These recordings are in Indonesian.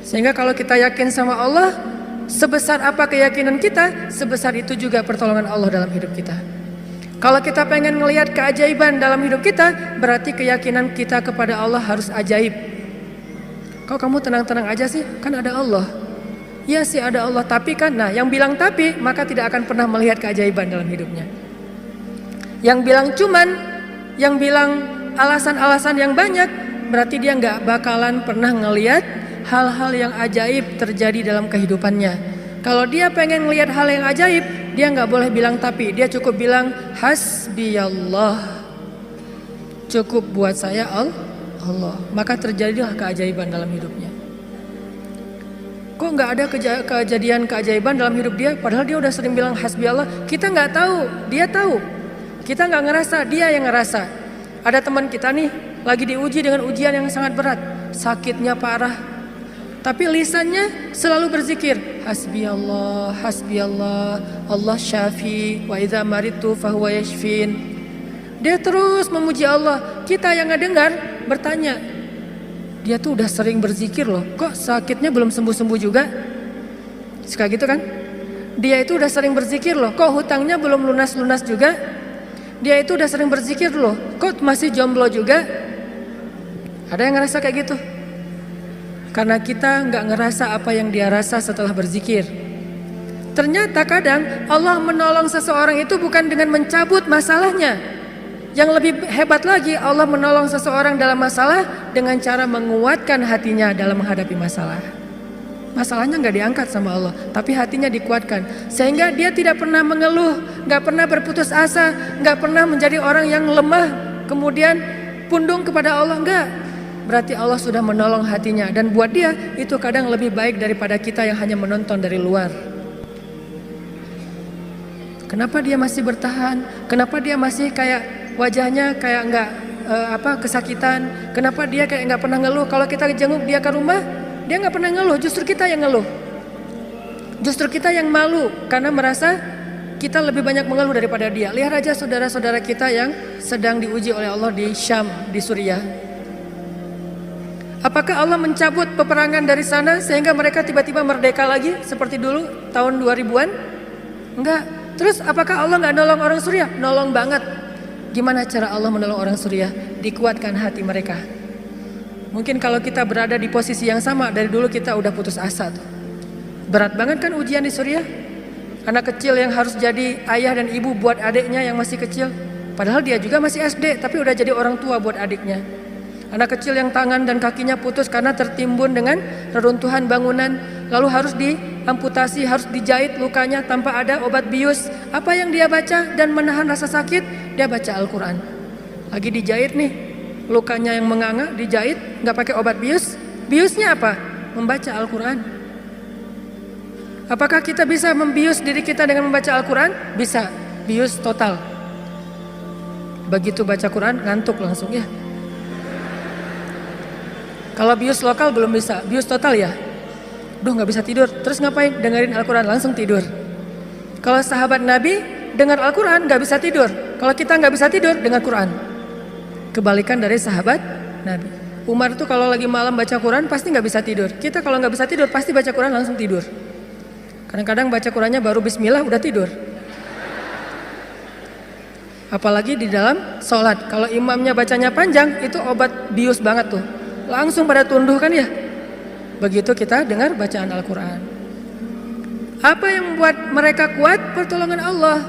Sehingga kalau kita yakin sama Allah, sebesar apa keyakinan kita, sebesar itu juga pertolongan Allah dalam hidup kita. Kalau kita pengen ngelihat keajaiban dalam hidup kita, berarti keyakinan kita kepada Allah harus ajaib. Kok kamu tenang-tenang aja sih? Kan ada Allah. Ya sih ada Allah, tapi kan, nah yang bilang tapi, maka tidak akan pernah melihat keajaiban dalam hidupnya. Yang bilang cuman, yang bilang alasan-alasan yang banyak, berarti dia nggak bakalan pernah ngelihat hal-hal yang ajaib terjadi dalam kehidupannya. Kalau dia pengen ngelihat hal yang ajaib, dia nggak boleh bilang tapi, dia cukup bilang hasbiyallah. Cukup buat saya Allah. Maka terjadilah keajaiban dalam hidupnya. Kok nggak ada kejadian keajaiban dalam hidup dia? Padahal dia udah sering bilang hasbiyallah. Kita nggak tahu, dia tahu. Kita nggak ngerasa, dia yang ngerasa. Ada teman kita nih lagi diuji dengan ujian yang sangat berat, sakitnya parah. Tapi lisannya selalu berzikir, hasbiyallah, hasbiyallah, Allah syafi, wa idza maritu fahuwa yashfin. Dia terus memuji Allah. Kita yang ngedengar bertanya, dia tuh udah sering berzikir loh, kok sakitnya belum sembuh-sembuh juga? Suka gitu kan? Dia itu udah sering berzikir loh, kok hutangnya belum lunas-lunas juga? Dia itu udah sering berzikir loh, kok masih jomblo juga? Ada yang ngerasa kayak gitu? Karena kita nggak ngerasa apa yang dia rasa setelah berzikir. Ternyata kadang Allah menolong seseorang itu bukan dengan mencabut masalahnya. Yang lebih hebat lagi, Allah menolong seseorang dalam masalah dengan cara menguatkan hatinya dalam menghadapi masalah. Masalahnya nggak diangkat sama Allah, tapi hatinya dikuatkan. Sehingga dia tidak pernah mengeluh, nggak pernah berputus asa, nggak pernah menjadi orang yang lemah, kemudian pundung kepada Allah, enggak. Berarti Allah sudah menolong hatinya. Dan buat dia, itu kadang lebih baik daripada kita yang hanya menonton dari luar. Kenapa dia masih bertahan? Kenapa dia masih kayak wajahnya kayak nggak kesakitan? Kenapa dia kayak nggak pernah ngeluh? Kalau kita jenguk dia ke rumah, dia nggak pernah ngeluh. Justru kita yang ngeluh. Justru kita yang malu karena merasa kita lebih banyak mengeluh daripada dia. Lihat aja saudara-saudara kita yang sedang diuji oleh Allah di Syam, di Suriah. Apakah Allah mencabut peperangan dari sana sehingga mereka tiba-tiba merdeka lagi seperti dulu tahun 2000-an? Enggak. Terus apakah Allah nggak nolong orang Suriah? Nolong banget. Gimana cara Allah menolong orang Suriah? Dikuatkan hati mereka. Mungkin kalau kita berada di posisi yang sama, dari dulu kita udah putus asa tuh. Berat banget kan ujian di Suriah? Anak kecil yang harus jadi ayah dan ibu buat adiknya yang masih kecil. Padahal dia juga masih SD, tapi udah jadi orang tua buat adiknya. Anak kecil yang tangan dan kakinya putus karena tertimbun dengan reruntuhan bangunan, lalu harus diamputasi, harus dijahit lukanya tanpa ada obat bius. Apa yang dia baca dan menahan rasa sakit? Dia baca Al-Quran. Lagi dijahit nih, lukanya yang menganga, dijahit, nggak pakai obat bius. Biusnya apa? Membaca Al-Quran. Apakah kita bisa membius diri kita dengan membaca Al-Quran? Bisa, bius total. Begitu baca Quran, ngantuk langsung ya. Kalau bius lokal belum bisa, bius total ya. Duh nggak bisa tidur, terus ngapain? Dengerin Al-Quran, langsung tidur. Kalau sahabat Nabi dengar Al-Quran nggak bisa tidur. Kalau kita nggak bisa tidur, dengar Quran. Kebalikan dari sahabat Nabi. Umar tuh kalau lagi malam baca Quran pasti nggak bisa tidur. Kita kalau nggak bisa tidur pasti baca Quran langsung tidur. Kadang-kadang baca Qurannya baru Bismillah udah tidur. Apalagi di dalam sholat. Kalau imamnya bacanya panjang, itu obat bius banget tuh. Langsung pada tunduh kan ya. Begitu kita dengar bacaan Al-Quran. Apa yang membuat mereka kuat? Pertolongan Allah.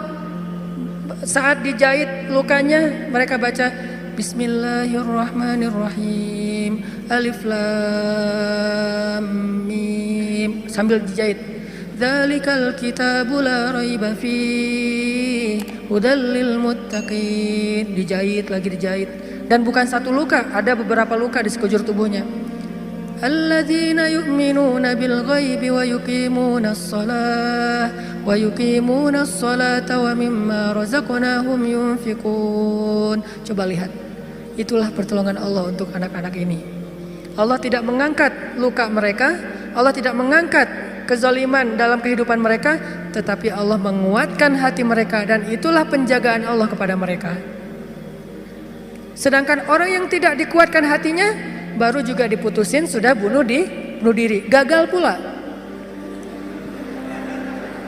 Saat dijahit lukanya, mereka baca Bismillahirrahmanirrahim, Alif Lam Mim, sambil dijahit. Dzalikal kitabu la raiba fihi hudal lil muttaqin. Dijahit lagi dijahit. Dan bukan satu luka, ada beberapa luka di sekujur tubuhnya. Alladzina yu'minuna bil ghaibi wa yuqimunas salata wa mimma razaqnahum yunfiqun. Coba lihat. Itulah pertolongan Allah untuk anak-anak ini. Allah tidak mengangkat luka mereka, Allah tidak mengangkat kezaliman dalam kehidupan mereka, tetapi Allah menguatkan hati mereka, dan itulah penjagaan Allah kepada mereka. Sedangkan orang yang tidak dikuatkan hatinya, baru juga diputusin sudah bunuh bunuh diri, gagal pula.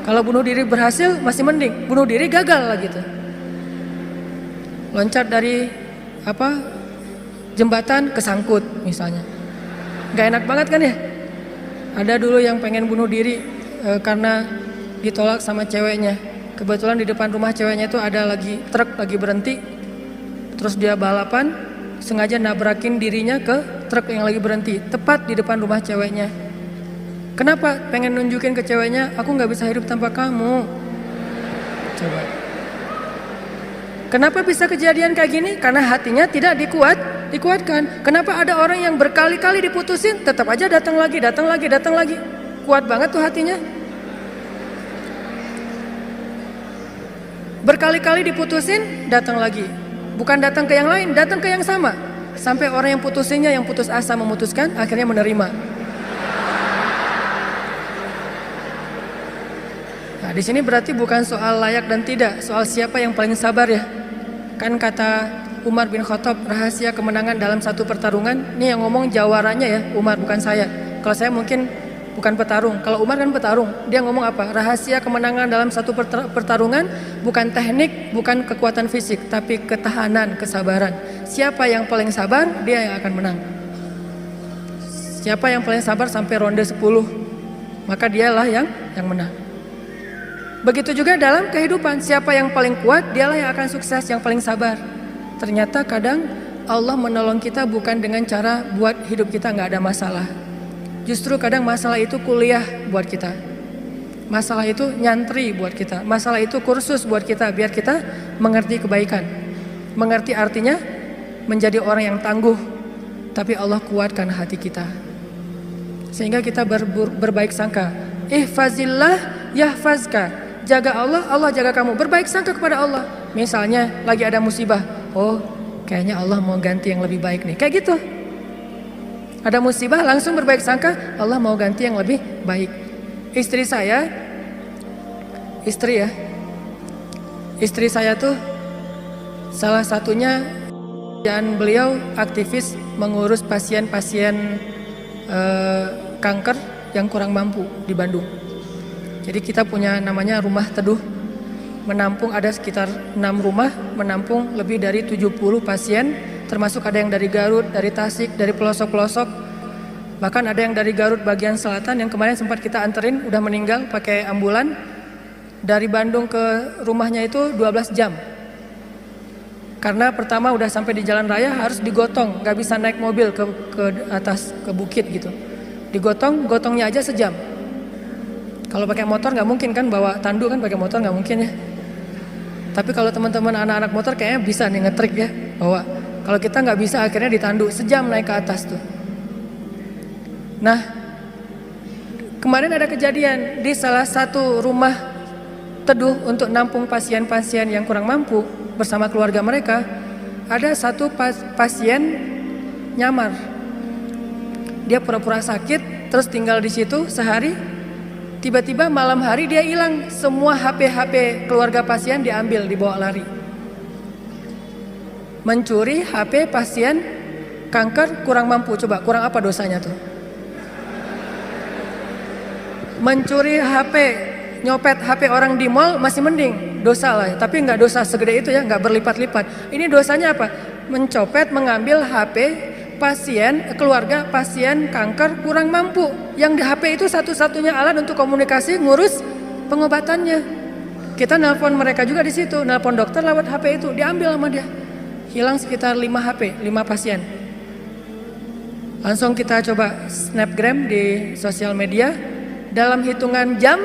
Kalau bunuh diri berhasil masih mending, bunuh diri gagal lah gitu. Loncat dari jembatan kesangkut misalnya, gak enak banget kan ya. Ada dulu yang pengen bunuh diri karena ditolak sama ceweknya. Kebetulan di depan rumah ceweknya itu ada truk lagi berhenti, terus dia balapan, sengaja nabrakin dirinya ke truk yang lagi berhenti, tepat di depan rumah ceweknya. Kenapa? Pengen nunjukin ke ceweknya, aku gak bisa hidup tanpa kamu. Coba. Kenapa bisa kejadian kayak gini? Karena hatinya tidak dikuatkan. Kenapa ada orang yang berkali-kali diputusin, tetap aja datang lagi. Kuat banget tuh hatinya. Berkali-kali diputusin, datang lagi. Bukan datang ke yang lain, datang ke yang sama. Sampai orang yang putusinnya, yang putus asa memutuskan, akhirnya menerima. Nah, di sini berarti bukan soal layak dan tidak, soal siapa yang paling sabar ya. Kan kata Umar bin Khattab, rahasia kemenangan dalam satu pertarungan, ini yang ngomong jawaranya ya, Umar bukan saya. Kalau saya mungkin bukan petarung, kalau Umar kan petarung. Dia ngomong apa? Rahasia kemenangan dalam satu pertarungan bukan teknik, bukan kekuatan fisik, tapi ketahanan, kesabaran. Siapa yang paling sabar, dia yang akan menang. Siapa yang paling sabar sampai ronde 10, maka dialah yang menang. Begitu juga dalam kehidupan, siapa yang paling kuat, dialah yang akan sukses, yang paling sabar. Ternyata kadang Allah menolong kita bukan dengan cara buat hidup kita gak ada masalah. Justru kadang masalah itu kuliah buat kita. Masalah itu nyantri buat kita. Masalah itu kursus buat kita, biar kita mengerti kebaikan. Mengerti artinya menjadi orang yang tangguh, tapi Allah kuatkan hati kita. Sehingga kita berbaik sangka. Ihfazillah yahfazka. Jaga Allah, Allah jaga kamu. Berbaik sangka kepada Allah. Misalnya lagi ada musibah, oh kayaknya Allah mau ganti yang lebih baik nih. Kayak gitu. Ada musibah langsung berbaik sangka, Allah mau ganti yang lebih baik. Istri saya tuh salah satunya, dan beliau aktivis mengurus pasien-pasien kanker yang kurang mampu di Bandung. Jadi kita punya namanya rumah teduh, menampung ada sekitar 6 rumah, menampung lebih dari 70 pasien, termasuk ada yang dari Garut, dari Tasik, dari pelosok-pelosok. Bahkan ada yang dari Garut bagian selatan yang kemarin sempat kita anterin, udah meninggal pakai ambulan. Dari Bandung ke rumahnya itu 12 jam. Karena pertama udah sampai di jalan raya harus digotong, gak bisa naik mobil ke atas, ke bukit gitu. Gotongnya aja sejam. Kalau pakai motor nggak mungkin kan, bawa tandu kan, pakai motor nggak mungkin ya. Tapi kalau teman-teman anak-anak motor kayaknya bisa nih ngetrik ya, bawa. Kalau kita nggak bisa akhirnya ditandu sejam naik ke atas tuh. Nah, kemarin ada kejadian di salah satu rumah teduh untuk nampung pasien-pasien yang kurang mampu bersama keluarga mereka. Ada satu pasien nyamar. Dia pura-pura sakit, terus tinggal di situ sehari. Tiba-tiba malam hari dia hilang, semua HP keluarga pasien diambil, dibawa lari. Mencuri HP pasien kanker kurang mampu, coba kurang apa dosanya tuh? Mencuri HP, nyopet HP orang di mall masih mending, dosa lah, tapi nggak dosa segede itu ya, nggak berlipat-lipat. Ini dosanya apa? Mencopet, mengambil HP keluarga pasien kanker kurang mampu. Yang di HP itu satu-satunya alat untuk komunikasi, ngurus pengobatannya. Kita nelpon mereka juga di situ, nelpon dokter lewat HP itu, diambil sama dia. Hilang sekitar 5 HP, 5 pasien. Langsung kita coba snapgram di sosial media. Dalam hitungan jam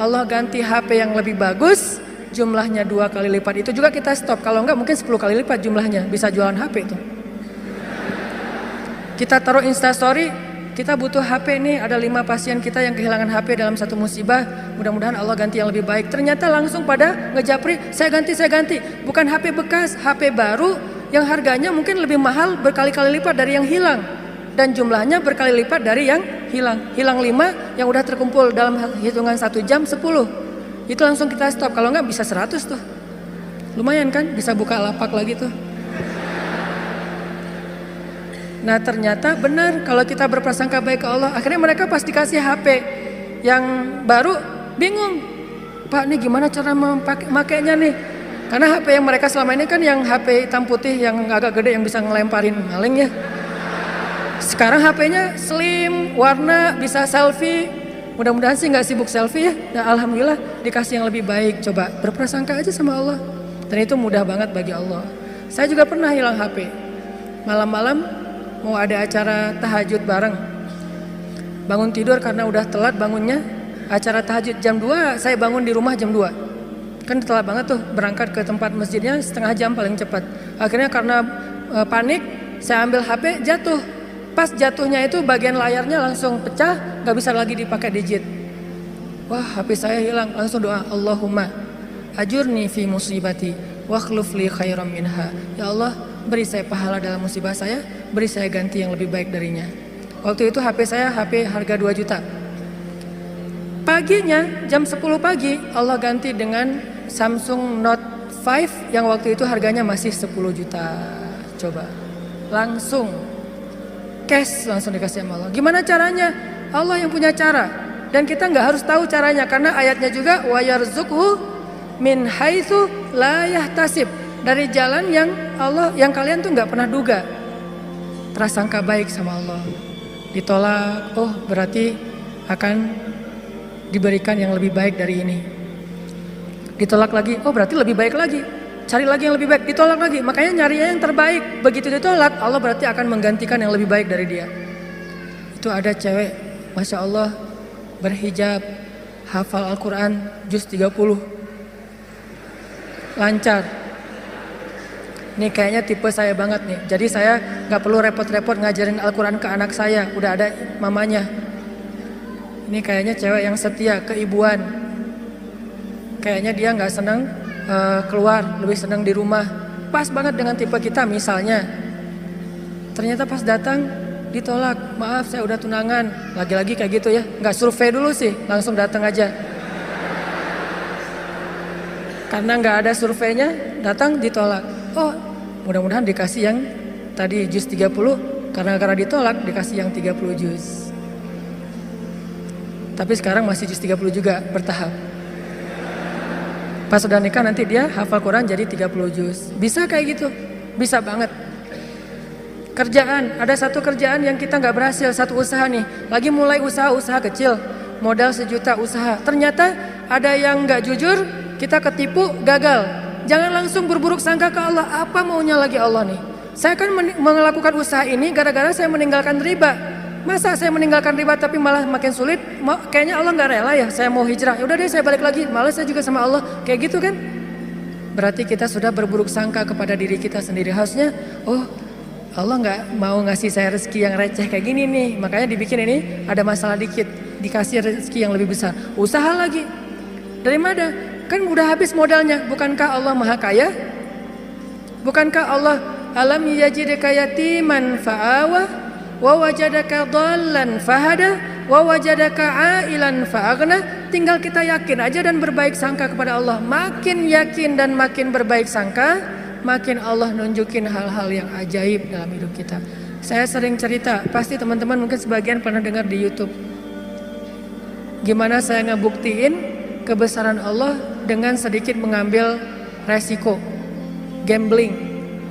Allah ganti HP yang lebih bagus, jumlahnya 2 kali lipat. Itu juga kita stop, kalau enggak mungkin 10 kali lipat jumlahnya, bisa jualan HP itu. Kita taruh instastory, kita butuh HP nih, ada 5 pasien kita yang kehilangan HP dalam satu musibah, mudah-mudahan Allah ganti yang lebih baik. Ternyata langsung pada ngejapri, saya ganti. Bukan HP bekas, HP baru yang harganya mungkin lebih mahal berkali-kali lipat dari yang hilang. Dan jumlahnya berkali lipat dari yang hilang. Hilang 5, yang udah terkumpul dalam hitungan 1 jam 10. Itu langsung kita stop, kalau enggak bisa 100 tuh. Lumayan kan, bisa buka lapak lagi tuh. Nah ternyata benar kalau kita berprasangka baik ke Allah, akhirnya mereka pas dikasih HP yang baru bingung, Pak nih gimana cara memakainya nih? Karena HP yang mereka selama ini kan yang HP hitam putih yang agak gede yang bisa ngelemparin maling ya. Sekarang HP-nya slim, warna, bisa selfie. Mudah-mudahan sih nggak sibuk selfie ya. Nah alhamdulillah dikasih yang lebih baik. Coba berprasangka aja sama Allah. Dan itu mudah banget bagi Allah. Saya juga pernah hilang HP. Malam-malam mau ada acara tahajud bareng. Bangun tidur karena udah telat bangunnya. Acara tahajud jam 2, saya bangun di rumah jam 2. Kan telat banget tuh, berangkat ke tempat masjidnya setengah jam paling cepat. Akhirnya karena panik, saya ambil HP, jatuh. Pas jatuhnya itu bagian layarnya langsung pecah, gak bisa lagi dipakai digit. Wah HP saya hilang, langsung doa, Allahumma ajurni fi musibati wa akhluf li khairam minha. Ya Allah, beri saya pahala dalam musibah saya, beri saya ganti yang lebih baik darinya. Waktu itu HP saya HP harga 2 juta. Paginya jam 10 pagi Allah ganti dengan Samsung Note 5 yang waktu itu harganya masih 10 juta. Coba langsung cash langsung dikasih sama Allah. Gimana caranya? Allah yang punya cara. Dan kita nggak harus tahu caranya karena ayatnya juga wa yarzuqhu min haitsu la yahtasib. Dari jalan yang Allah yang kalian tuh nggak pernah duga. Prasangka baik sama Allah. Ditolak, oh berarti akan diberikan yang lebih baik dari ini. Ditolak lagi, oh berarti lebih baik lagi. Cari lagi yang lebih baik, ditolak lagi. Makanya nyari yang terbaik. Begitu ditolak, Allah berarti akan menggantikan yang lebih baik dari dia. Itu ada cewek, Masya Allah, berhijab, hafal Al-Quran, juz 30. Lancar. Ini kayaknya tipe saya banget nih. Jadi saya gak perlu repot-repot ngajarin Al-Quran ke anak saya. Udah ada mamanya. Ini kayaknya cewek yang setia, keibuan. Kayaknya dia gak senang keluar, lebih senang di rumah. Pas banget dengan tipe kita misalnya. Ternyata pas datang ditolak. Maaf saya udah tunangan. Lagi-lagi kayak gitu ya. Gak survei dulu sih, langsung datang aja. Karena gak ada surveinya, datang ditolak. Oh mudah-mudahan dikasih yang tadi juz 30. Karena ditolak dikasih yang 30 juz. Tapi sekarang masih juz 30 juga bertahap. Pas sudah nikah nanti dia hafal Quran jadi 30 juz. Bisa kayak gitu, bisa banget. Kerjaan, ada satu kerjaan yang kita gak berhasil, satu usaha nih. Lagi mulai usaha kecil, modal 1 juta usaha. Ternyata ada yang gak jujur, kita ketipu, gagal. Jangan langsung berburuk sangka ke Allah, apa maunya lagi Allah nih. Saya kan melakukan usaha ini gara-gara saya meninggalkan riba. Masa saya meninggalkan riba tapi malah makin sulit? Kayaknya Allah gak rela ya, saya mau hijrah. Ya udah deh saya balik lagi, malah saya juga sama Allah. Kayak gitu kan? Berarti kita sudah berburuk sangka kepada diri kita sendiri. Harusnya, oh Allah gak mau ngasih saya rezeki yang receh kayak gini nih. Makanya dibikin ini ada masalah dikit, dikasih rezeki yang lebih besar. Usaha lagi. Dari mana? Kan udah habis modalnya. Bukankah Allah maha kaya? Bukankah Allah alam yajidka yatiman fa'awa wa wajadaka dhallan fahada wa wajadaka ailan fa'aghna. Tinggal kita yakin aja dan berbaik sangka kepada Allah. Makin yakin dan makin berbaik sangka, makin Allah nunjukin hal-hal yang ajaib dalam hidup kita. Saya sering cerita, pasti teman-teman mungkin sebagian pernah dengar di YouTube. Gimana saya ngebuktiin kebesaran Allah dengan sedikit mengambil resiko gambling,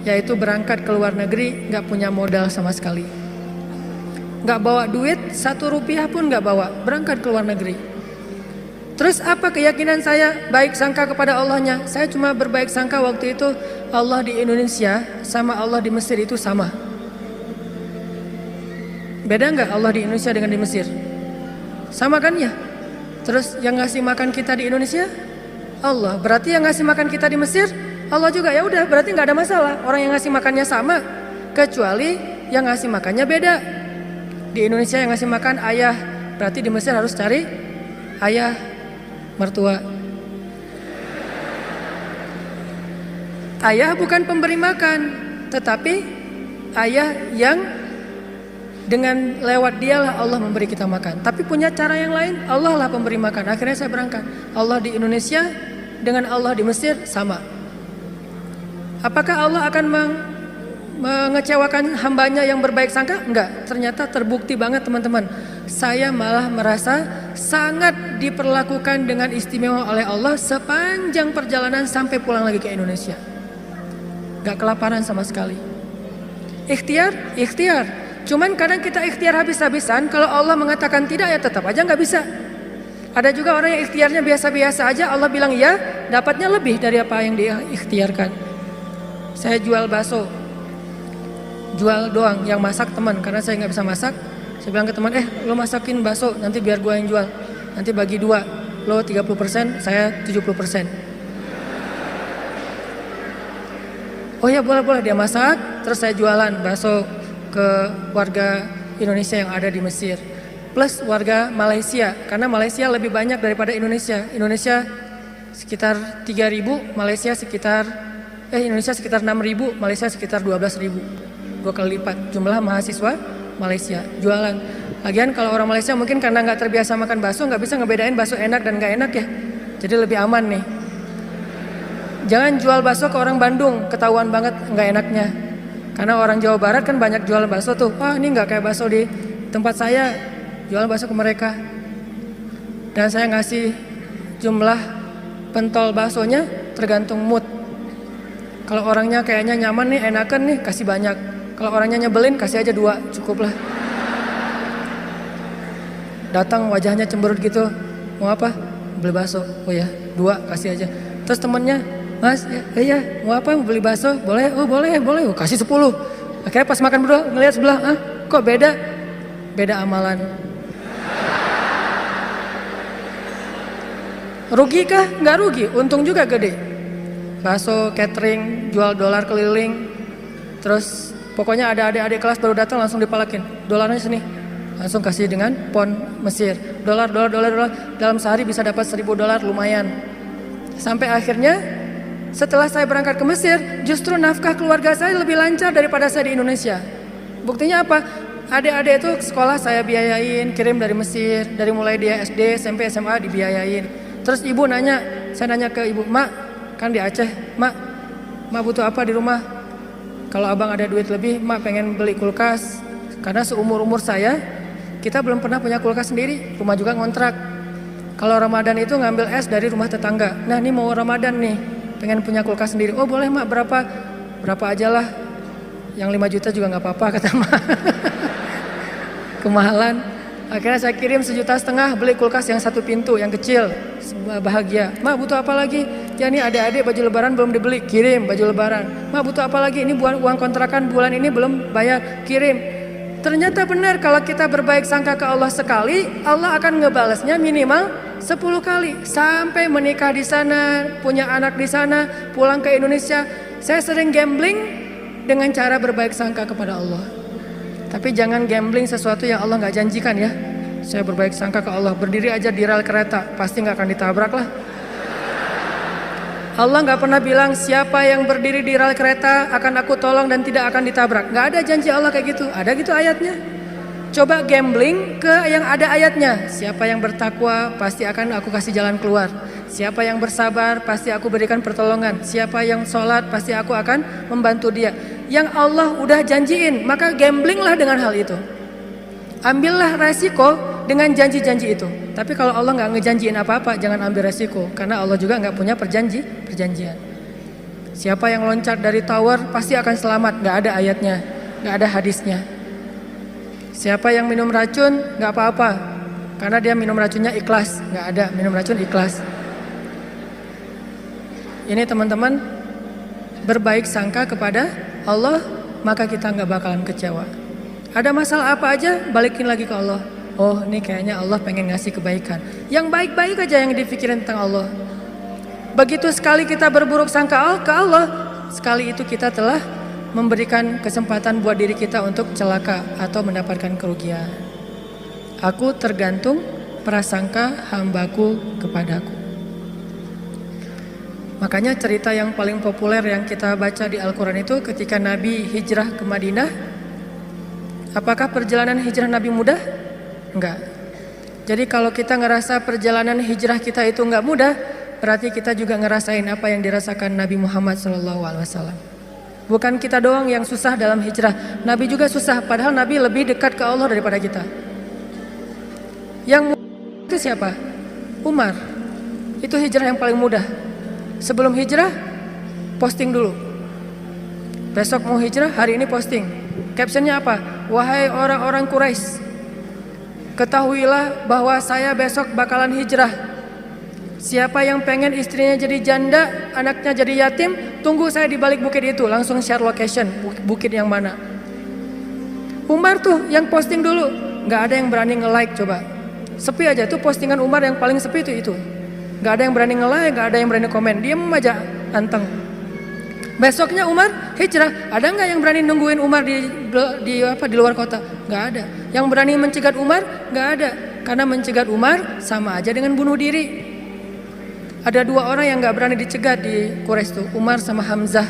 yaitu berangkat ke luar negeri gak punya modal sama sekali. Gak bawa duit, 1 rupiah pun gak bawa, berangkat ke luar negeri. Terus apa keyakinan saya? Baik sangka kepada Allahnya. Saya cuma berbaik sangka waktu itu Allah di Indonesia sama Allah di Mesir itu sama. Beda gak Allah di Indonesia dengan di Mesir? Sama kan ya? Terus yang ngasih makan kita di Indonesia? Allah. Berarti yang ngasih makan kita di Mesir? Allah juga. Ya udah, berarti gak ada masalah. Orang yang ngasih makannya sama. Kecuali yang ngasih makannya beda. Di Indonesia yang ngasih makan ayah, berarti di Mesir harus cari ayah mertua. Ayah bukan pemberi makan, tetapi ayah yang dengan lewat dialah Allah memberi kita makan. Tapi punya cara yang lain, Allah lah pemberi makan. Akhirnya saya berangkat. Allah di Indonesia dengan Allah di Mesir sama. Apakah Allah akan mengecewakan hambanya yang berbaik sangka? Enggak, ternyata terbukti banget teman-teman. Saya malah merasa sangat diperlakukan dengan istimewa oleh Allah sepanjang perjalanan sampai pulang lagi ke Indonesia. Gak kelaparan sama sekali. Ikhtiar. Cuman kadang kita ikhtiar habis-habisan, kalau Allah mengatakan tidak ya tetap aja gak bisa. Ada juga orang yang ikhtiarnya biasa-biasa aja, Allah bilang ya, dapatnya lebih dari apa yang dia ikhtiarkan. Saya jual bakso, jual doang, yang masak teman, karena saya nggak bisa masak. Saya bilang ke teman, lo masakin bakso, nanti biar gua yang jual. Nanti bagi 2, lo 30%, saya 70%. Oh ya boleh, dia masak, terus saya jualan bakso ke warga Indonesia yang ada di Mesir. Plus warga Malaysia, karena Malaysia lebih banyak daripada Indonesia. Indonesia sekitar 3.000, Indonesia sekitar 6.000, Malaysia sekitar 12.000. 2 kali lipat jumlah mahasiswa Malaysia. Jualan. Lagian kalau orang Malaysia mungkin karena nggak terbiasa makan bakso, nggak bisa ngebedain bakso enak dan nggak enak ya. Jadi lebih aman nih. Jangan jual bakso ke orang Bandung, ketahuan banget nggak enaknya. Karena orang Jawa Barat kan banyak jual bakso tuh. Wah ini nggak kayak bakso di tempat saya, jual bakso ke mereka. Dan saya ngasih jumlah pentol baksonya tergantung mood. Kalau orangnya kayaknya nyaman nih, enakan nih, kasih banyak. Kalau orangnya nyebelin, kasih aja 2, cukup lah. Datang wajahnya cemberut gitu, mau apa? Beli bakso. Oh ya, 2 kasih aja. Terus temennya, Mas, iya, mau apa? Mau beli bakso? Boleh? Oh boleh. Oh, kasih 10. Akhirnya pas makan berdua, ngeliat sebelah, kok beda? Beda amalan. Rugi kah? Nggak rugi, untung juga gede. Bakso, catering, jual dolar keliling. Terus pokoknya ada adik-adik kelas baru datang langsung dipalakin. Dolarnya sini. Langsung kasih dengan pon Mesir. Dolar. Dalam sehari bisa dapat 1.000 dolar, lumayan. Sampai akhirnya setelah saya berangkat ke Mesir, justru nafkah keluarga saya lebih lancar daripada saya di Indonesia. Buktinya apa? Adik-adik itu sekolah saya biayain, kirim dari Mesir. Dari mulai dia SD, SMP, SMA dibiayain. Terus ibu saya nanya ke ibu, Mak, kan di Aceh, Mak butuh apa di rumah? Kalau abang ada duit lebih, Mak pengen beli kulkas. Karena seumur-umur saya, kita belum pernah punya kulkas sendiri, rumah juga ngontrak. Kalau Ramadan itu ngambil es dari rumah tetangga. Nah ini mau Ramadan nih, pengen punya kulkas sendiri. Oh boleh Mak, berapa aja lah. Yang 5 juta juga gak apa-apa kata Mak. Kemahalan. Akhirnya saya kirim 1,5 juta beli kulkas yang 1 pintu, yang kecil. Bahagia. Mak butuh apa lagi? Ya ini adik-adik baju lebaran belum dibeli, kirim baju lebaran. Mak butuh apa lagi? Ini uang kontrakan bulan ini belum bayar, kirim. Ternyata benar kalau kita berbaik sangka ke Allah sekali, Allah akan ngebalasnya minimal 10 kali. Sampai menikah di sana, punya anak di sana, pulang ke Indonesia. Saya sering gambling dengan cara berbaik sangka kepada Allah. Tapi jangan gambling sesuatu yang Allah gak janjikan ya. Saya berbaik sangka ke Allah, berdiri aja di rel kereta, pasti gak akan ditabrak lah. Allah gak pernah bilang siapa yang berdiri di rel kereta akan aku tolong dan tidak akan ditabrak. Gak ada janji Allah kayak gitu, ada gitu ayatnya. Coba gambling ke yang ada ayatnya. Siapa yang bertakwa pasti akan aku kasih jalan keluar. Siapa yang bersabar pasti aku berikan pertolongan. Siapa yang sholat pasti aku akan membantu dia. Yang Allah udah janjiin, maka gamblinglah dengan hal itu. Ambillah resiko dengan janji-janji itu. Tapi kalau Allah nggak ngejanjiin apa-apa, jangan ambil resiko. Karena Allah juga nggak punya perjanjian. Siapa yang loncat dari tower pasti akan selamat. Nggak ada ayatnya, nggak ada hadisnya. Siapa yang minum racun nggak apa-apa. Karena dia minum racunnya ikhlas. Nggak ada minum racun ikhlas. Ini teman-teman, berbaik sangka kepada Allah, maka kita nggak bakalan kecewa. Ada masalah apa aja, balikin lagi ke Allah. Oh ini kayaknya Allah pengen ngasih kebaikan. Yang baik-baik aja yang dipikirin tentang Allah. Begitu sekali kita berburuk sangka ke Allah, sekali itu kita telah memberikan kesempatan buat diri kita untuk celaka atau mendapatkan kerugian. Aku tergantung prasangka hambaku kepadaku. Makanya cerita yang paling populer yang kita baca di Al-Quran itu ketika Nabi hijrah ke Madinah. Apakah perjalanan hijrah Nabi mudah? Enggak. Jadi kalau kita ngerasa perjalanan hijrah kita itu enggak mudah, berarti kita juga ngerasain apa yang dirasakan Nabi Muhammad SAW. Bukan kita doang yang susah dalam hijrah. Nabi juga susah, padahal Nabi lebih dekat ke Allah daripada kita. Yang mudah itu siapa? Umar. Itu hijrah yang paling mudah. Sebelum hijrah, posting dulu. Besok mau hijrah, hari ini posting. Captionnya apa? Wahai orang-orang Quraisy, ketahuilah bahwa saya besok bakalan hijrah. Siapa yang pengen istrinya jadi janda, anaknya jadi yatim, tunggu saya di balik bukit itu. Langsung share location, bukit yang mana. Umar tuh yang posting dulu. Gak ada yang berani nge-like coba. Sepi aja tuh postingan Umar yang paling sepi itu. Gak ada yang berani nge-like, gak ada yang berani komen. Diem aja, anteng. Besoknya Umar hijrah. Ada nggak yang berani nungguin Umar di luar kota? Nggak ada. Yang berani mencegat Umar? Nggak ada. Karena mencegat Umar sama aja dengan bunuh diri. Ada dua orang yang nggak berani dicegat di Quraisy itu, Umar sama Hamzah.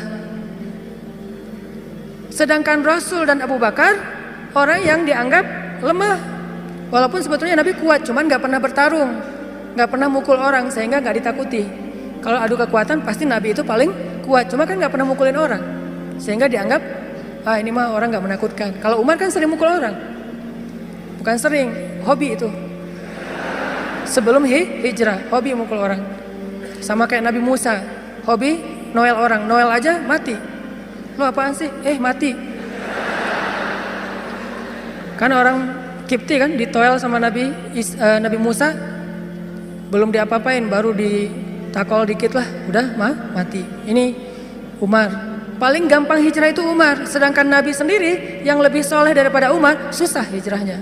Sedangkan Rasul dan Abu Bakar orang yang dianggap lemah. Walaupun sebetulnya Nabi kuat, cuman nggak pernah bertarung, nggak pernah mukul orang sehingga nggak ditakuti. Kalau adu kekuatan pasti Nabi itu paling kuat, cuma kan nggak pernah mukulin orang, sehingga dianggap ini mah orang nggak menakutkan. Kalau Umar kan sering mukul orang, bukan sering, hobi itu. Sebelum hijrah, hobi mukul orang. Sama kayak Nabi Musa, hobi noel orang, noel aja mati. Lo apaan sih? Mati. Kan orang Kipti kan ditoel sama Nabi Musa, belum diapa-apain, baru ditakol dikit lah, udah mati. Ini Umar. Paling gampang hijrah itu Umar, sedangkan Nabi sendiri yang lebih soleh daripada Umar, susah hijrahnya.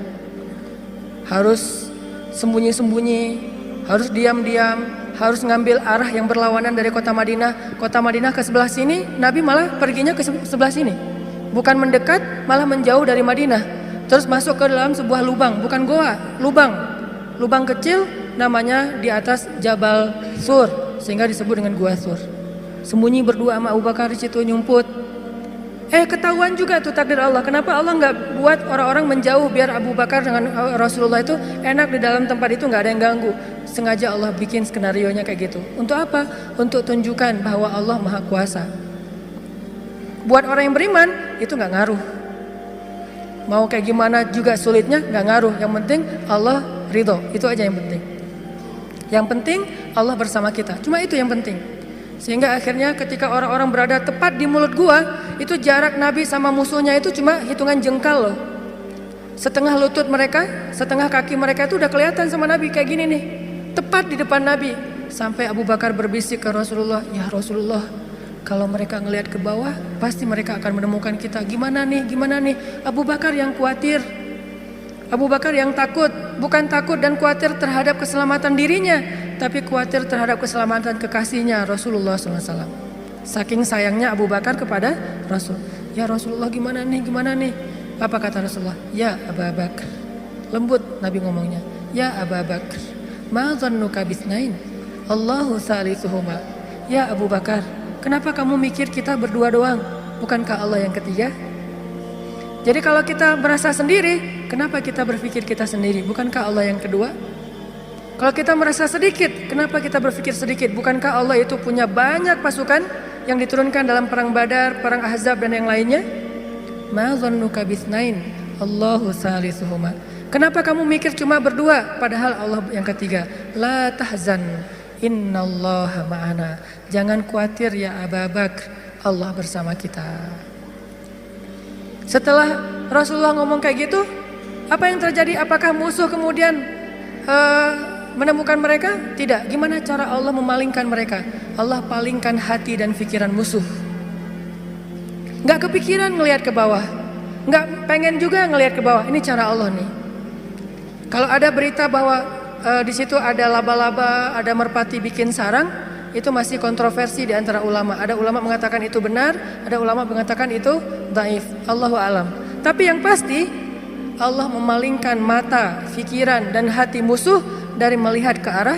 Harus sembunyi-sembunyi, harus diam-diam, harus ngambil arah yang berlawanan dari kota Madinah. Kota Madinah ke sebelah sini, Nabi malah perginya ke sebelah sini. Bukan mendekat, malah menjauh dari Madinah. Terus masuk ke dalam sebuah lubang, bukan goa, lubang. Lubang kecil namanya di atas Jabal Sur, sehingga disebut dengan Gua Sur. Sembunyi berdua sama Abu Bakar di situ nyumput. Ketahuan juga tuh takdir Allah. Kenapa Allah nggak buat orang-orang menjauh biar Abu Bakar dengan Rasulullah itu enak di dalam tempat itu, nggak ada yang ganggu. Sengaja Allah bikin skenarionya kayak gitu. Untuk apa? Untuk tunjukkan bahwa Allah Maha Kuasa. Buat orang yang beriman itu nggak ngaruh. Mau kayak gimana juga sulitnya nggak ngaruh. Yang penting Allah ridho. Itu aja yang penting. Yang penting Allah bersama kita. Cuma itu yang penting. Sehingga akhirnya ketika orang-orang berada tepat di mulut gua, itu jarak Nabi sama musuhnya itu cuma hitungan jengkal loh. Setengah lutut mereka, setengah kaki mereka itu udah kelihatan sama Nabi kayak gini nih. Tepat di depan Nabi. Sampai Abu Bakar berbisik ke Rasulullah, "Ya Rasulullah, kalau mereka ngelihat ke bawah, pasti mereka akan menemukan kita. Gimana nih? Abu Bakar yang khawatir. Abu Bakar yang takut. Bukan takut dan khawatir terhadap keselamatan dirinya, tapi khawatir terhadap keselamatan kekasihnya Rasulullah SAW. Saking sayangnya Abu Bakar kepada Rasul. "Ya Rasulullah, gimana nih? Apa kata Rasulullah? "Ya Abu Bakar." Lembut Nabi ngomongnya. "Ya Abu Bakar, ma dhannuka bisnain? Allahu salisuhuma." Ya Abu Bakar, kenapa kamu mikir kita berdua doang? Bukankah Allah yang ketiga? Jadi kalau kita merasa sendiri, kenapa kita berpikir kita sendiri? Bukankah Allah yang kedua? Kalau kita merasa sedikit, kenapa kita berpikir sedikit? Bukankah Allah itu punya banyak pasukan yang diturunkan dalam perang Badar, perang Ahzab dan yang lainnya? Ma dhannuka bisnain? Allahu salisuhuma. Kenapa kamu mikir cuma berdua padahal Allah yang ketiga? La tahzan, innallaha ma'ana. Jangan khawatir ya Abu Bakar, Allah bersama kita. Setelah Rasulullah ngomong kayak gitu, apa yang terjadi? Apakah musuh kemudian menemukan mereka? Tidak. Gimana cara Allah memalingkan mereka? Allah palingkan hati dan pikiran musuh. Gak kepikiran ngelihat ke bawah, gak pengen juga ngelihat ke bawah. Ini cara Allah nih. Kalau ada berita bahwa di situ ada laba-laba, ada merpati bikin sarang, itu masih kontroversi di antara ulama. Ada ulama mengatakan itu benar, ada ulama mengatakan itu dhaif. Allahu alam. Tapi yang pasti Allah memalingkan mata, pikiran dan hati musuh dari melihat ke arah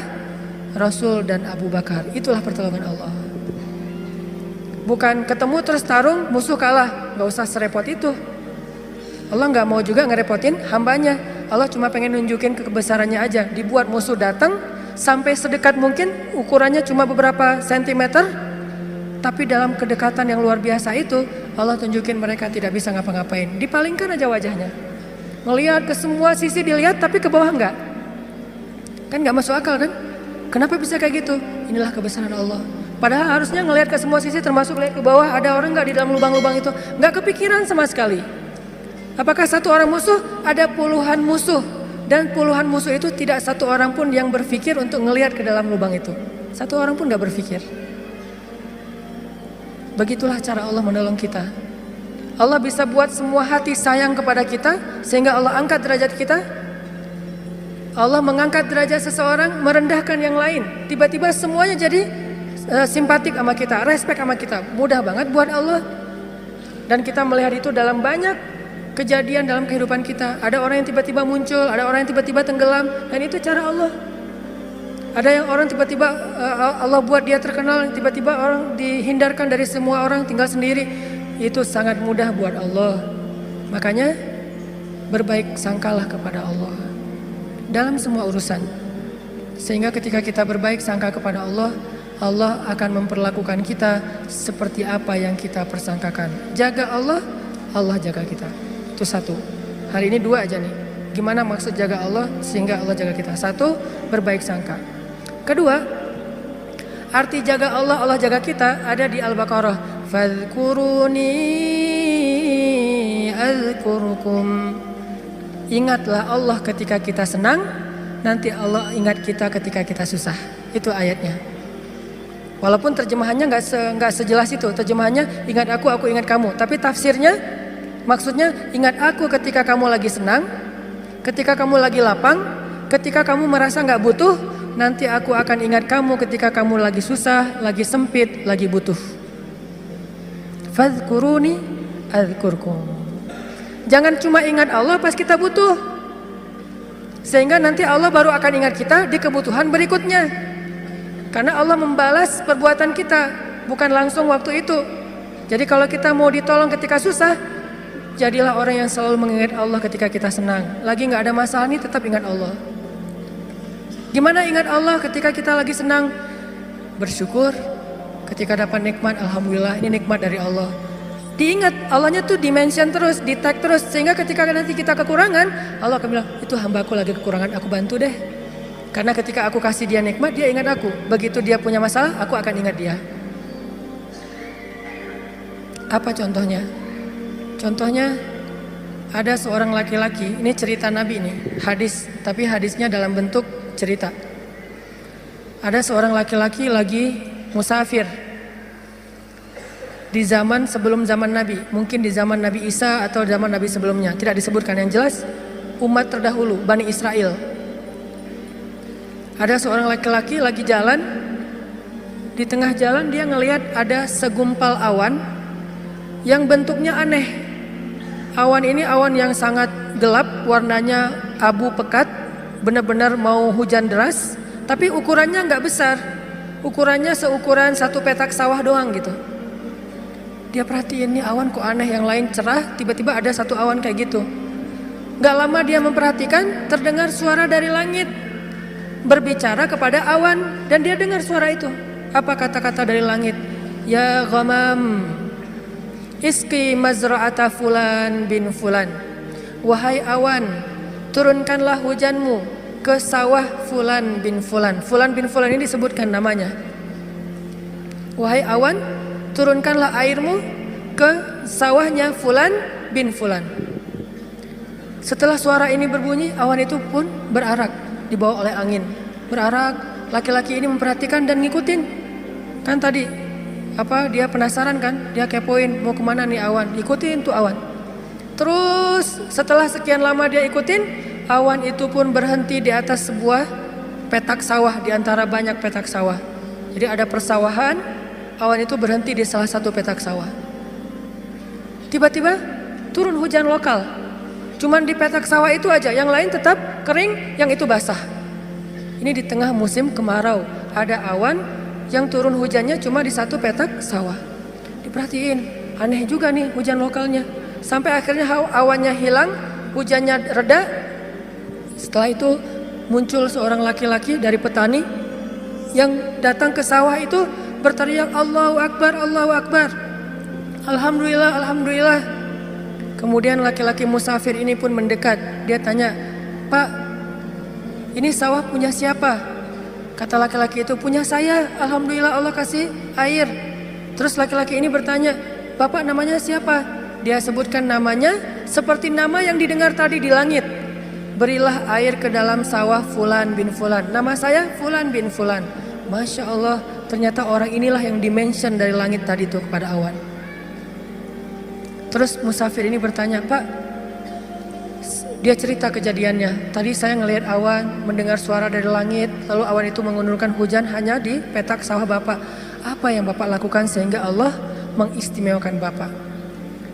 Rasul dan Abu Bakar. Itulah pertolongan Allah. Bukan ketemu terus tarung, musuh kalah. Gak usah serepot itu. Allah gak mau juga ngerepotin hambanya. Allah cuma pengen nunjukin kebesarannya aja. Dibuat musuh datang sampai sedekat mungkin, ukurannya cuma beberapa sentimeter, tapi dalam kedekatan yang luar biasa itu Allah tunjukin mereka tidak bisa ngapa-ngapain. Dipalingkan aja wajahnya. Ngelihat ke semua sisi dilihat tapi ke bawah enggak. Kan enggak masuk akal kan? Kenapa bisa kayak gitu? Inilah kebesaran Allah. Padahal harusnya ngelihat ke semua sisi termasuk lihat ke bawah ada orang enggak di dalam lubang-lubang itu. Enggak kepikiran sama sekali. Apakah satu orang musuh? Ada puluhan musuh. Dan puluhan musuh itu tidak satu orang pun yang berpikir untuk ngelihat ke dalam lubang itu. Satu orang pun enggak berpikir. Begitulah cara Allah menolong kita. Allah bisa buat semua hati sayang kepada kita sehingga Allah angkat derajat kita. Allah mengangkat derajat seseorang, merendahkan yang lain. Tiba-tiba semuanya jadi simpatik sama kita, respect sama kita. Mudah banget buat Allah. Dan kita melihat itu dalam banyak kejadian dalam kehidupan kita. Ada orang yang tiba-tiba muncul, ada orang yang tiba-tiba tenggelam, dan itu cara Allah. Ada yang orang tiba-tiba Allah buat dia terkenal, tiba-tiba orang dihindarkan dari semua orang, tinggal sendiri. Itu sangat mudah buat Allah. Makanya berbaik sangkalah kepada Allah dalam semua urusan. Sehingga ketika kita berbaik sangka kepada Allah, Allah akan memperlakukan kita seperti apa yang kita persangkakan. Jaga Allah, Allah jaga kita. Itu satu. Hari ini dua aja nih. Gimana maksud jaga Allah sehingga Allah jaga kita? Satu, berbaik sangka. Kedua, arti jaga Allah, Allah jaga kita ada di Al-Baqarah. Fadhkuruni azkurukum. Ingatlah Allah ketika kita senang, nanti Allah ingat kita ketika kita susah. Itu ayatnya. Walaupun terjemahannya nggak sejelas itu. Terjemahannya ingat aku ingat kamu. Tapi tafsirnya maksudnya ingat aku ketika kamu lagi senang, ketika kamu lagi lapang, ketika kamu merasa nggak butuh. Nanti aku akan ingat kamu ketika kamu lagi susah, lagi sempit, lagi butuh. Fadhkuruni adzkurkum. Jangan cuma ingat Allah pas kita butuh. Sehingga nanti Allah baru akan ingat kita di kebutuhan berikutnya. Karena Allah membalas perbuatan kita, bukan langsung waktu itu. Jadi kalau kita mau ditolong ketika susah, jadilah orang yang selalu mengingat Allah ketika kita senang. Lagi nggak ada masalah nih, tetap ingat Allah. Gimana ingat Allah ketika kita lagi senang? Bersyukur. Ketika dapat nikmat, alhamdulillah ini nikmat dari Allah. Diingat, Allahnya tuh dimention terus, di tag terus. Sehingga ketika nanti kita kekurangan, Allah akan bilang, itu hambaku lagi kekurangan, aku bantu deh. Karena ketika aku kasih dia nikmat, dia ingat aku. Begitu dia punya masalah, aku akan ingat dia. Apa contohnya? Contohnya, ada seorang laki-laki, ini cerita Nabi nih, hadis. Tapi hadisnya dalam bentuk cerita. Ada seorang laki-laki lagi musafir di zaman sebelum zaman Nabi, mungkin di zaman Nabi Isa atau zaman Nabi sebelumnya, tidak disebutkan. Yang jelas umat terdahulu, Bani Israel. Ada seorang laki-laki lagi jalan, di tengah jalan dia ngelihat ada segumpal awan yang bentuknya aneh. Awan ini awan yang sangat gelap, warnanya abu pekat, benar-benar mau hujan deras, tapi ukurannya nggak besar, ukurannya seukuran satu petak sawah doang gitu. Dia perhatiin nih awan kok aneh, yang lain cerah, tiba-tiba ada satu awan kayak gitu. Gak lama dia memperhatikan, terdengar suara dari langit berbicara kepada awan, dan dia dengar suara itu. Apa kata-kata dari langit? Ya ghamam, iski mazra'ata fulan bin fulan. Wahai awan, turunkanlah hujanmu ke sawah fulan bin fulan. Fulan bin fulan ini disebutkan namanya. Wahai awan, turunkanlah airmu ke sawahnya fulan bin fulan. Setelah suara ini berbunyi, awan itu pun berarak, dibawa oleh angin. Berarak, laki-laki ini memperhatikan dan ngikutin. Kan tadi dia penasaran kan, dia kepoin mau kemana nih awan, ikutin tuh awan. Terus setelah sekian lama dia ikutin, awan itu pun berhenti di atas sebuah petak sawah, di antara banyak petak sawah. Jadi ada persawahan, awan itu berhenti di salah satu petak sawah. Tiba-tiba turun hujan lokal. Cuman di petak sawah itu aja, yang lain tetap kering, yang itu basah. Ini di tengah musim kemarau, ada awan yang turun hujannya cuma di satu petak sawah. Diperhatiin, aneh juga nih hujan lokalnya. Sampai akhirnya awannya hilang, hujannya reda. Setelah itu muncul seorang laki-laki dari petani yang datang ke sawah itu berteriak Allahu Akbar, Allahu Akbar. Alhamdulillah, alhamdulillah. Kemudian laki-laki musafir ini pun mendekat. Dia tanya, Pak, ini sawah punya siapa? Kata laki-laki itu, punya saya. Alhamdulillah Allah kasih air. Terus laki-laki ini bertanya, Bapak namanya siapa? Dia sebutkan namanya seperti nama yang didengar tadi di langit. Berilah air ke dalam sawah Fulan bin Fulan. Nama saya Fulan bin Fulan. Masya Allah, ternyata orang inilah yang dimention dari langit tadi itu kepada awan. Terus musafir ini bertanya, Pak, dia cerita kejadiannya. Tadi saya ngelihat awan, mendengar suara dari langit, lalu awan itu mengundurkan hujan hanya di petak sawah Bapak. Apa yang Bapak lakukan sehingga Allah mengistimewakan Bapak?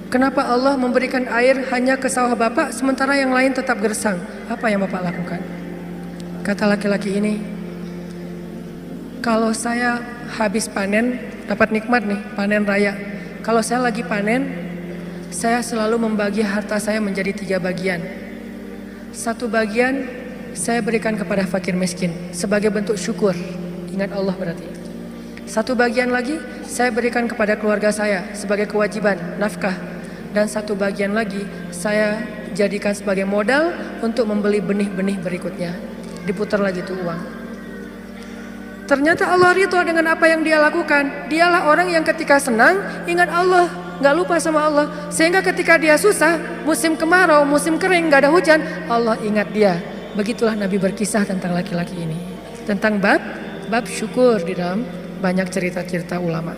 Kenapa Allah memberikan air hanya ke sawah Bapak sementara yang lain tetap gersang? Apa yang Bapak lakukan? Kata laki-laki ini, kalau saya habis panen, dapat nikmat nih, panen raya. Kalau saya lagi panen, saya selalu membagi harta saya menjadi 3 bagian. 1 bagian saya berikan kepada fakir miskin sebagai bentuk syukur. Ingat Allah berarti. 1 bagian lagi saya berikan kepada keluarga saya sebagai kewajiban, nafkah. Dan 1 bagian lagi saya jadikan sebagai modal untuk membeli benih-benih berikutnya. Diputar lagi tuh uang. Ternyata Allah ridho dengan apa yang dia lakukan. Dialah orang yang ketika senang ingat Allah, gak lupa sama Allah. Sehingga ketika dia susah, musim kemarau, musim kering, gak ada hujan, Allah ingat dia. Begitulah Nabi berkisah tentang laki-laki ini. Tentang bab syukur di dalam banyak cerita-cerita ulama.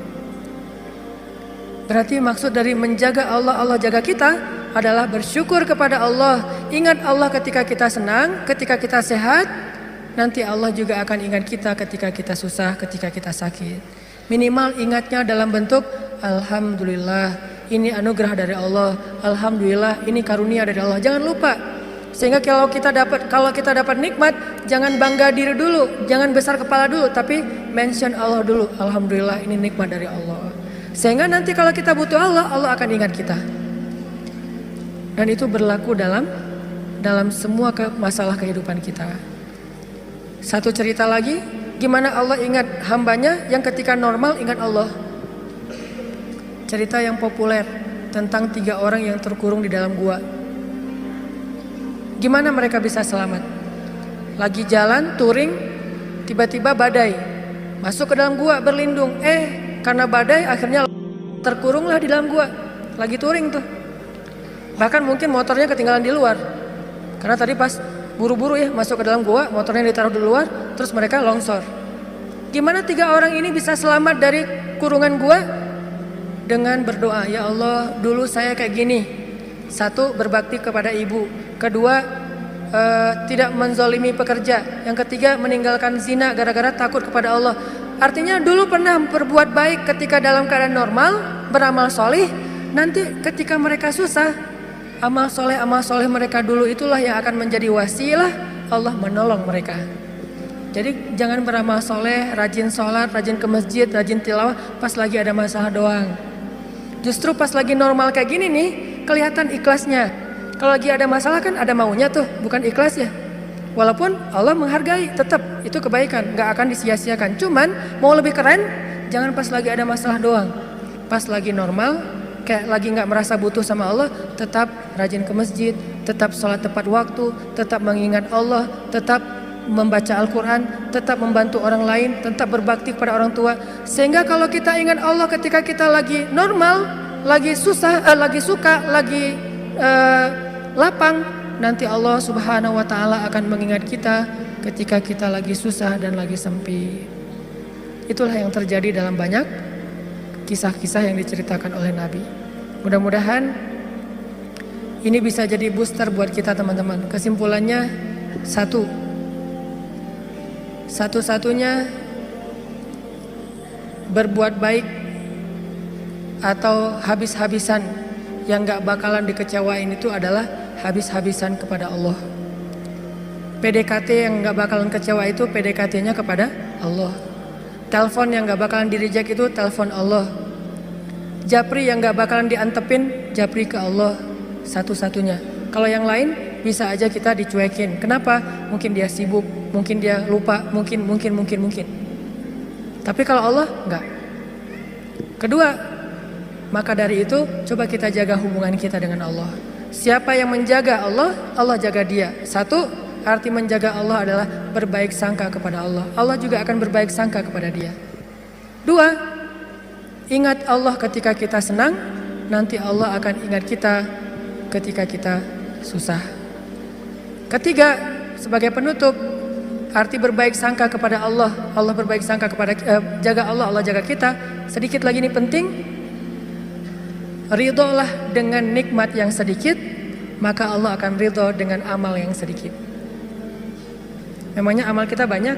Berarti maksud dari menjaga Allah, Allah jaga kita adalah bersyukur kepada Allah. Ingat Allah ketika kita senang, ketika kita sehat. Nanti Allah juga akan ingat kita ketika kita susah, ketika kita sakit. Minimal ingatnya dalam bentuk Alhamdulillah, ini anugerah dari Allah. Alhamdulillah, ini karunia dari Allah. Jangan lupa. Sehingga kalau kita dapat nikmat, jangan bangga diri dulu, jangan besar kepala dulu, tapi mention Allah dulu. Alhamdulillah, ini nikmat dari Allah. Sehingga nanti kalau kita butuh Allah, Allah akan ingat kita. Dan itu berlaku dalam semua masalah kehidupan kita. Satu cerita lagi, gimana Allah ingat hambanya yang ketika normal ingat Allah. Cerita yang populer tentang 3 orang yang terkurung di dalam gua. Gimana mereka bisa selamat? Lagi jalan touring, tiba-tiba badai, masuk ke dalam gua berlindung. Karena badai akhirnya terkurunglah di dalam gua. Lagi touring tuh. Bahkan mungkin motornya ketinggalan di luar. Karena tadi pas buru-buru ya masuk ke dalam gua, motornya ditaruh di luar, terus mereka longsor. Gimana 3 orang ini bisa selamat dari kurungan gua? Dengan berdoa, ya Allah dulu saya kayak gini. 1, berbakti kepada ibu. 2, tidak menzolimi pekerja. Yang 3, meninggalkan zina gara-gara takut kepada Allah. Artinya dulu pernah berbuat baik ketika dalam keadaan normal, beramal solih. Nanti ketika mereka susah, amal soleh mereka dulu itulah yang akan menjadi wasilah Allah menolong mereka. Jadi jangan beramal soleh, rajin sholat, rajin ke masjid, rajin tilawah pas lagi ada masalah doang. Justru pas lagi normal kayak gini nih, kelihatan ikhlasnya. Kalau lagi ada masalah kan ada maunya tuh, bukan ikhlas ya. Walaupun Allah menghargai, tetap itu kebaikan, gak akan disia-siakan. Cuman mau lebih keren, jangan pas lagi ada masalah doang. Pas lagi normal, kayak lagi gak merasa butuh sama Allah, tetap rajin ke masjid, tetap sholat tepat waktu, tetap mengingat Allah, tetap membaca Al-Quran, tetap membantu orang lain, tetap berbakti kepada orang tua. Sehingga kalau kita ingat Allah ketika kita lagi normal, lagi susah, lagi suka, lagi lapang, nanti Allah Subhanahu wa Ta'ala akan mengingat kita ketika kita lagi susah dan lagi sempit. Itulah yang terjadi dalam banyak kisah-kisah yang diceritakan oleh Nabi. Mudah-mudahan ini bisa jadi booster buat kita teman-teman. Kesimpulannya satu-satunya berbuat baik atau habis-habisan yang gak bakalan dikecewain itu adalah habis-habisan kepada Allah. PDKT yang gak bakalan kecewa itu PDKT-nya kepada Allah. Telepon yang gak bakalan di-reject itu telepon Allah. Japri yang gak bakalan diantepin, japri ke Allah satu-satunya. Kalau yang lain bisa aja kita dicuekin. Kenapa? Mungkin dia sibuk, mungkin dia lupa, mungkin. Tapi kalau Allah enggak. Kedua, Maka dari itu coba kita jaga hubungan kita dengan Allah. Siapa yang menjaga Allah, Allah jaga dia. Satu, arti menjaga Allah adalah berbaik sangka kepada Allah. Allah juga akan berbaik sangka kepada dia. Dua, ingat Allah ketika kita senang, nanti Allah akan ingat kita ketika kita susah. Ketiga, sebagai penutup, arti berbaik sangka kepada Allah. Allah berbaik sangka kepada jaga Allah, Allah jaga kita. Sedikit lagi ini penting. Ridholah dengan nikmat yang sedikit, maka Allah akan ridho dengan amal yang sedikit. Memangnya amal kita banyak.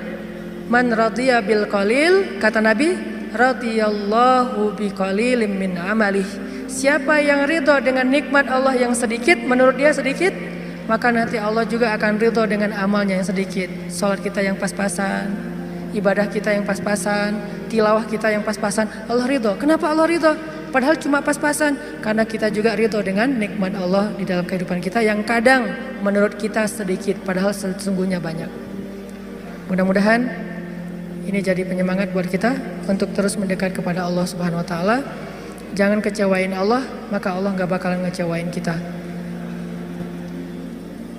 Man radhiya bil qalil, kata Nabi, radhiyallahu bi qalilim min amalih. Siapa yang ridho dengan nikmat Allah yang sedikit, menurut dia sedikit, maka nanti Allah juga akan ridho dengan amalnya yang sedikit. Salat kita yang pas-pasan, ibadah kita yang pas-pasan, tilawah kita yang pas-pasan, Allah ridho. Kenapa Allah ridho? Padahal cuma pas-pasan, karena kita juga ridho dengan nikmat Allah di dalam kehidupan kita yang kadang menurut kita sedikit, padahal sesungguhnya banyak. Mudah-mudahan ini jadi penyemangat buat kita untuk terus mendekat kepada Allah Subhanahu wa taala. Jangan kecewain Allah, maka Allah gak bakalan ngecewain kita.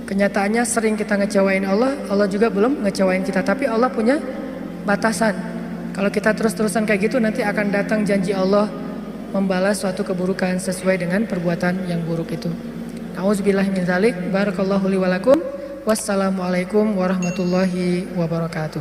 Kenyataannya sering kita ngecewain Allah, Allah juga belum ngecewain kita. Tapi Allah punya batasan. Kalau kita terus-terusan kayak gitu, nanti akan datang janji Allah membalas suatu keburukan sesuai dengan perbuatan yang buruk itu. Auzubillahi min dzalik. Barakallahu li wa lakum. Wassalamualaikum warahmatullahi wabarakatuh.